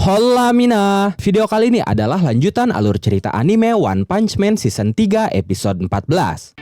Hola Mina, video kali ini adalah lanjutan alur cerita anime One Punch Man Season 3 episode 14.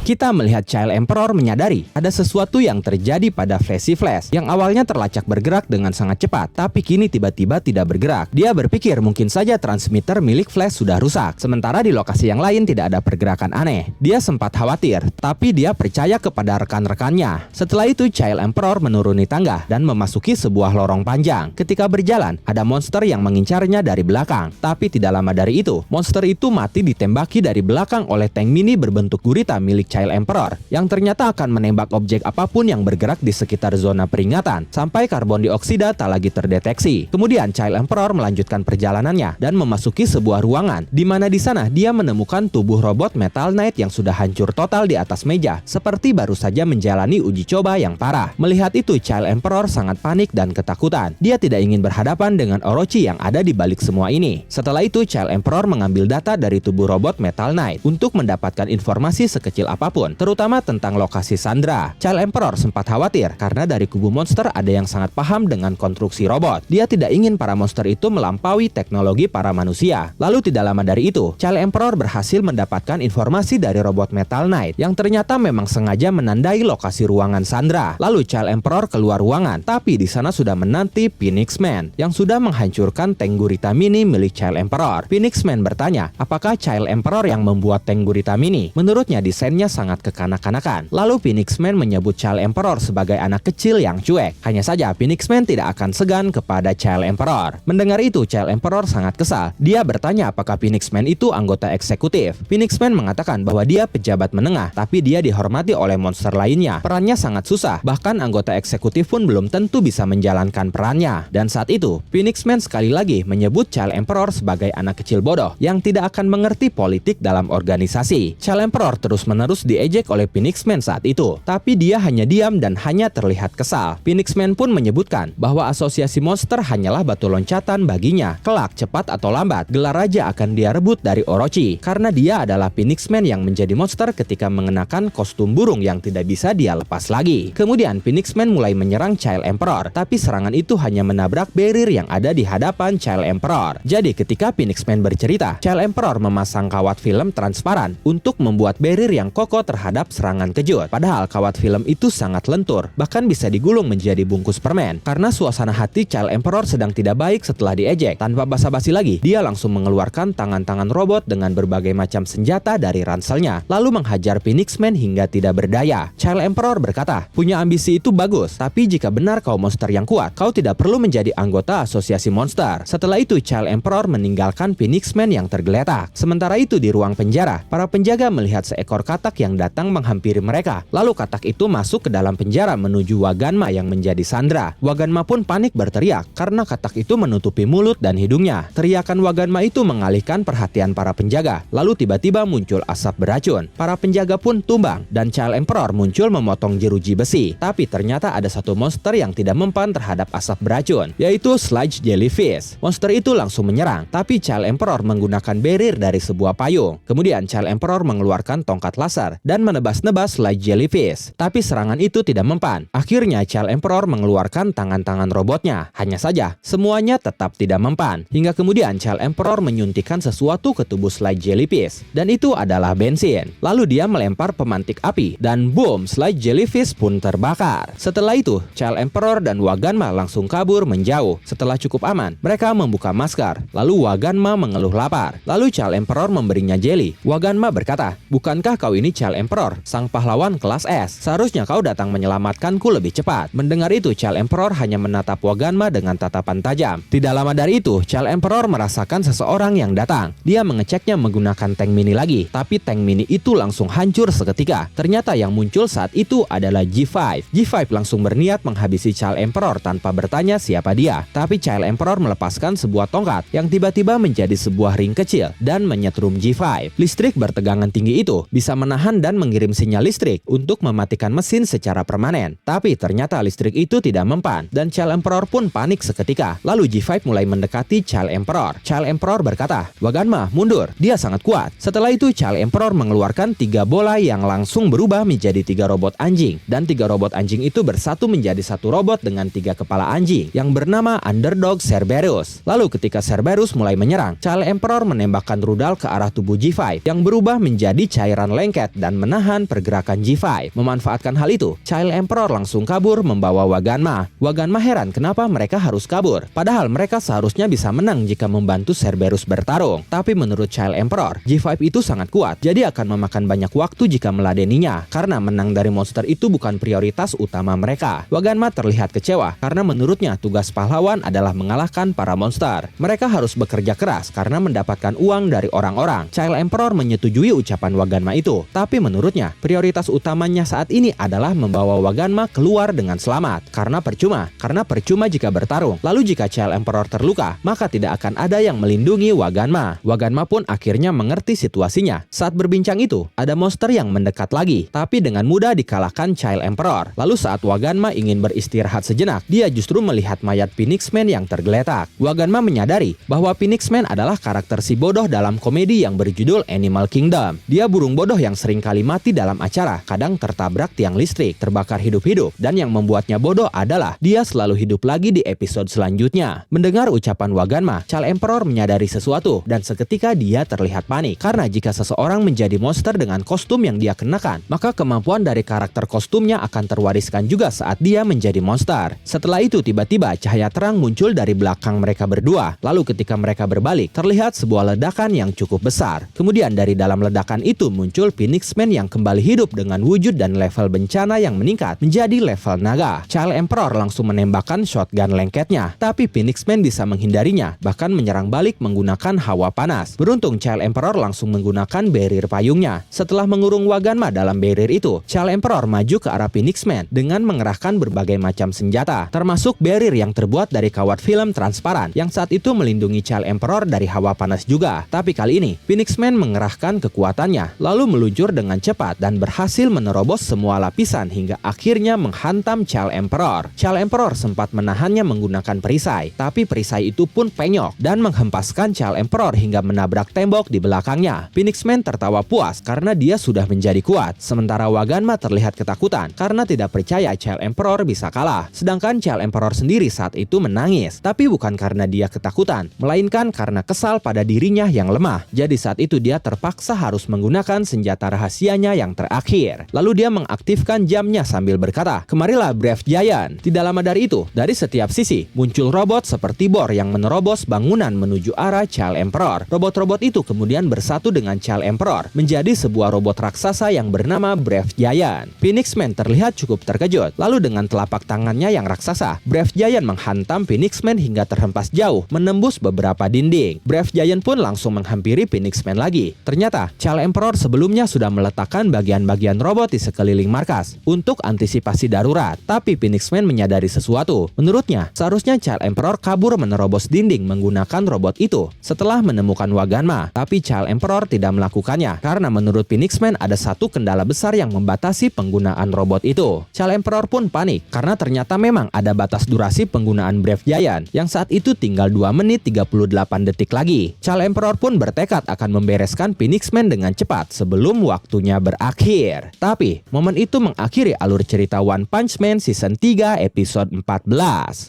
Kita melihat Child Emperor menyadari ada sesuatu yang terjadi pada Flashy Flash yang awalnya terlacak bergerak dengan sangat cepat, tapi kini tiba-tiba tidak bergerak. Dia berpikir mungkin saja transmitter milik Flash sudah rusak, sementara di lokasi yang lain tidak ada pergerakan aneh. Dia sempat khawatir, tapi dia percaya kepada rekan-rekannya. Setelah itu Child Emperor menuruni tangga dan memasuki sebuah lorong panjang. Ketika berjalan, ada monster yang mengincarnya dari belakang, tapi tidak lama dari itu, monster itu mati ditembaki dari belakang oleh tank mini berbentuk gurita milik Child Emperor yang ternyata akan menembak objek apapun yang bergerak di sekitar zona peringatan sampai karbon dioksida tak lagi terdeteksi. Kemudian Child Emperor melanjutkan perjalanannya dan memasuki sebuah ruangan di mana di sana dia menemukan tubuh robot Metal Knight yang sudah hancur total di atas meja, seperti baru saja menjalani uji coba yang parah. Melihat itu Child Emperor sangat panik dan ketakutan. Dia tidak ingin berhadapan dengan Orochi yang ada di balik semua ini. Setelah itu Child Emperor mengambil data dari tubuh robot Metal Knight untuk mendapatkan informasi sekecil apapun, terutama tentang lokasi Sandra. Child Emperor sempat khawatir karena dari kubu monster ada yang sangat paham dengan konstruksi robot. Dia tidak ingin para monster itu melampaui teknologi para manusia. Lalu tidak lama dari itu, Child Emperor berhasil mendapatkan informasi dari robot Metal Knight yang ternyata memang sengaja menandai lokasi ruangan Sandra. Lalu Child Emperor keluar ruangan, tapi di sana sudah menanti Phoenix Man yang sudah menghancurkan tank gurita mini milik Child Emperor. Phoenix Man bertanya, apakah Child Emperor yang membuat tank gurita mini? Menurutnya desainnya sangat kekanak-kanakan. Lalu Phoenix Man menyebut Child Emperor sebagai anak kecil yang cuek. Hanya saja Phoenix Man tidak akan segan kepada Child Emperor. Mendengar itu Child Emperor sangat kesal. Dia bertanya apakah Phoenix Man itu anggota eksekutif. Phoenix Man mengatakan bahwa dia pejabat menengah, tapi dia dihormati oleh monster lainnya. Perannya sangat susah, bahkan anggota eksekutif pun belum tentu bisa menjalankan perannya. Dan saat itu Phoenix Man sekali lagi menyebut Child Emperor sebagai anak kecil bodoh yang tidak akan mengerti politik dalam organisasi. Child Emperor terus-menerus diejek oleh Phoenix Man saat itu, tapi dia hanya diam dan hanya terlihat kesal. Phoenix Man pun menyebutkan bahwa asosiasi monster hanyalah batu loncatan baginya. Kelak cepat atau lambat, gelar raja akan dia rebut dari Orochi karena dia adalah Phoenix Man yang menjadi monster ketika mengenakan kostum burung yang tidak bisa dia lepas lagi. Kemudian Phoenix Man mulai menyerang Child Emperor, tapi serangan itu hanya menabrak barrier yang ada di hadapan Child Emperor. Jadi ketika Phoenix Man bercerita, Child Emperor memasang kawat film transparan untuk membuat barrier yang kokoh terhadap serangan kejut. Padahal kawat film itu sangat lentur, bahkan bisa digulung menjadi bungkus permen. Karena suasana hati Child Emperor sedang tidak baik setelah diejek, tanpa basa-basi lagi, dia langsung mengeluarkan tangan-tangan robot dengan berbagai macam senjata dari ranselnya, lalu menghajar Phoenix Man hingga tidak berdaya. Child Emperor berkata, punya ambisi itu bagus, tapi jika benar kau monster yang kuat, kau tidak perlu menjadi anggota asosiasi monster. Setelah itu Child Emperor meninggalkan Phoenix Man yang tergeletak. Sementara itu di ruang penjara, para penjaga melihat seekor katak yang datang menghampiri mereka. Lalu katak itu masuk ke dalam penjara menuju Waganma yang menjadi sandra. Waganma pun panik berteriak karena katak itu menutupi mulut dan hidungnya. Teriakan Waganma itu mengalihkan perhatian para penjaga. Lalu tiba-tiba muncul asap beracun. Para penjaga pun tumbang dan Child Emperor muncul memotong jeruji besi. Tapi ternyata ada satu monster yang tidak mempan terhadap asap beracun, yaitu Sludge Jellyfish. Monster itu langsung menyerang, tapi Child Emperor menggunakan barrier dari sebuah payung. Kemudian Child Emperor mengeluarkan tongkat laser dan menebas-nebas Sludge Jellyfish, tapi serangan itu tidak mempan. Akhirnya Child Emperor mengeluarkan tangan-tangan robotnya. Hanya saja semuanya tetap tidak mempan. Hingga kemudian Child Emperor menyuntikkan sesuatu ke tubuh Sludge Jellyfish, dan itu adalah bensin. Lalu dia melempar pemantik api dan boom, Sludge Jellyfish pun terbakar. Setelah itu Child Emperor dan Waganma langsung kabur menjauh. Setelah cukup aman, mereka membuka masker. Lalu Waganma mengeluh lapar. Lalu Child Emperor memberinya jelly. Waganma berkata, bukankah kau ini Child Emperor, sang pahlawan kelas S. Seharusnya kau datang menyelamatkanku lebih cepat. Mendengar itu, Child Emperor hanya menatap Waganma dengan tatapan tajam. Tidak lama dari itu, Child Emperor merasakan seseorang yang datang. Dia mengeceknya menggunakan tank mini lagi, tapi tank mini itu langsung hancur seketika. Ternyata yang muncul saat itu adalah G5. G5 langsung berniat menghabisi Child Emperor tanpa bertanya siapa dia. Tapi Child Emperor melepaskan sebuah tongkat yang tiba-tiba menjadi sebuah ring kecil dan menyetrum G5. Listrik bertegangan tinggi itu bisa menahan dan mengirim sinyal listrik untuk mematikan mesin secara permanen. Tapi ternyata listrik itu tidak mempan dan Child Emperor pun panik seketika. Lalu G5 mulai mendekati Child Emperor. Child Emperor berkata, "Waganma, mundur. Dia sangat kuat." Setelah itu Child Emperor mengeluarkan 3 bola yang langsung berubah menjadi 3 robot anjing. Dan 3 robot anjing itu bersatu menjadi satu robot dengan 3 kepala anjing yang bernama Underdog Cerberus. Lalu ketika Cerberus mulai menyerang, Child Emperor menembakkan rudal ke arah tubuh G5 yang berubah menjadi cairan lengket dan menahan pergerakan G5. Memanfaatkan hal itu, Child Emperor langsung kabur membawa Waganma. Waganma heran kenapa mereka harus kabur. Padahal mereka seharusnya bisa menang jika membantu Cerberus bertarung. Tapi menurut Child Emperor, G5 itu sangat kuat, jadi akan memakan banyak waktu jika meladeninya. Karena menang dari monster itu bukan prioritas utama mereka. Waganma terlihat kecewa karena menurutnya tugas pahlawan adalah mengalahkan para monster. Mereka harus bekerja keras karena mendapatkan uang dari orang-orang. Child Emperor menyetujui ucapan Waganma itu, tapi menurutnya prioritas utamanya saat ini adalah membawa Waganma keluar dengan selamat. Karena percuma jika bertarung. Lalu jika Child Emperor terluka, maka tidak akan ada yang melindungi Waganma. Waganma pun akhirnya mengerti situasinya. Saat berbincang itu, ada monster yang mendekat lagi, tapi dengan mudah dikalahkan Child Emperor. Lalu saat Waganma ingin beristirahat sejenak, dia justru melihat mayat Phoenix Man yang tergeletak. Waganma menyadari bahwa Phoenix Man adalah karakter si bodoh dalam komedi yang berjudul Animal Kingdom. Dia burung bodoh yang sering kali mati dalam acara, kadang tertabrak tiang listrik, terbakar hidup-hidup, dan yang membuatnya bodoh adalah dia selalu hidup lagi di episode selanjutnya. Mendengar ucapan Waganma, Child Emperor menyadari sesuatu dan seketika dia terlihat panik. Karena jika seseorang menjadi monster dengan kostum yang dia kenakan, maka kemampuan dari karakter kostumnya akan terwariskan juga saat dia menjadi monster. Setelah itu tiba-tiba cahaya terang muncul dari belakang mereka berdua. Lalu ketika mereka berbalik, terlihat sebuah ledakan yang cukup besar. Kemudian dari dalam ledakan itu muncul Phoenix Man yang kembali hidup dengan wujud dan level bencana yang meningkat menjadi level naga. Child Emperor langsung menembakkan shotgun lengketnya, tapi Phoenix Man bisa menghindarinya, bahkan menyerang balik menggunakan hawa panas. Beruntung Child Emperor langsung menggunakan barrier payungnya. Setelah mengurung Waganma dalam barrier itu, Child Emperor maju ke arah Phoenix Man dengan mengerahkan berbagai macam senjata, termasuk barrier yang terbuat dari kawat film transparan yang saat itu melindungi Child Emperor dari hawa panas juga. Tapi kali ini, Phoenix Man mengerahkan kekuatannya, lalu meluncur dengan cepat dan berhasil menerobos semua lapisan hingga akhirnya menghantam Child Emperor. Child Emperor sempat menahannya menggunakan perisai, tapi perisai itu pun penyok dan menghempaskan Child Emperor hingga menabrak tembok di belakangnya. Phoenix Man tertawa puas karena dia sudah menjadi kuat, sementara Waganma terlihat ketakutan karena tidak percaya Child Emperor bisa kalah. Sedangkan Child Emperor sendiri saat itu menangis, tapi bukan karena dia ketakutan, melainkan karena kesal pada dirinya yang lemah. Jadi saat itu dia terpaksa harus menggunakan senjata rahasianya yang terakhir. Lalu dia mengaktifkan jamnya sambil berkata, "Kemarilah Brave Giant." Tidak lama dari itu, dari setiap sisi muncul robot seperti bor yang menerobos bangunan menuju arah Child Emperor. Robot-robot itu kemudian bersatu dengan Child Emperor menjadi sebuah robot raksasa yang bernama Brave Giant. Phoenix Man terlihat cukup terkejut. Lalu dengan telapak tangannya yang raksasa, Brave Giant menghantam Phoenix Man hingga terhempas jauh, menembus beberapa dinding. Brave Giant pun langsung menghampiri Phoenix Man lagi. Ternyata Child Emperor sebelumnya sudah meletakkan bagian-bagian robot di sekeliling markas untuk antisipasi darurat. Tapi Phoenix Man menyadari sesuatu. Menurutnya, seharusnya Child Emperor kabur menerobos dinding menggunakan robot itu setelah menemukan Waganma. Tapi Child Emperor tidak melakukannya karena menurut Phoenix Man ada satu kendala besar yang membatasi penggunaan robot itu. Child Emperor pun panik karena ternyata memang ada batas durasi penggunaan Brave Giant yang saat itu tinggal 2 menit 38 detik lagi. Child Emperor pun bertekad akan membereskan Phoenix Man dengan cepat sebelum waktunya berakhir. Tapi momen itu mengakhiri alur cerita One Punch Man Season 3 episode 14.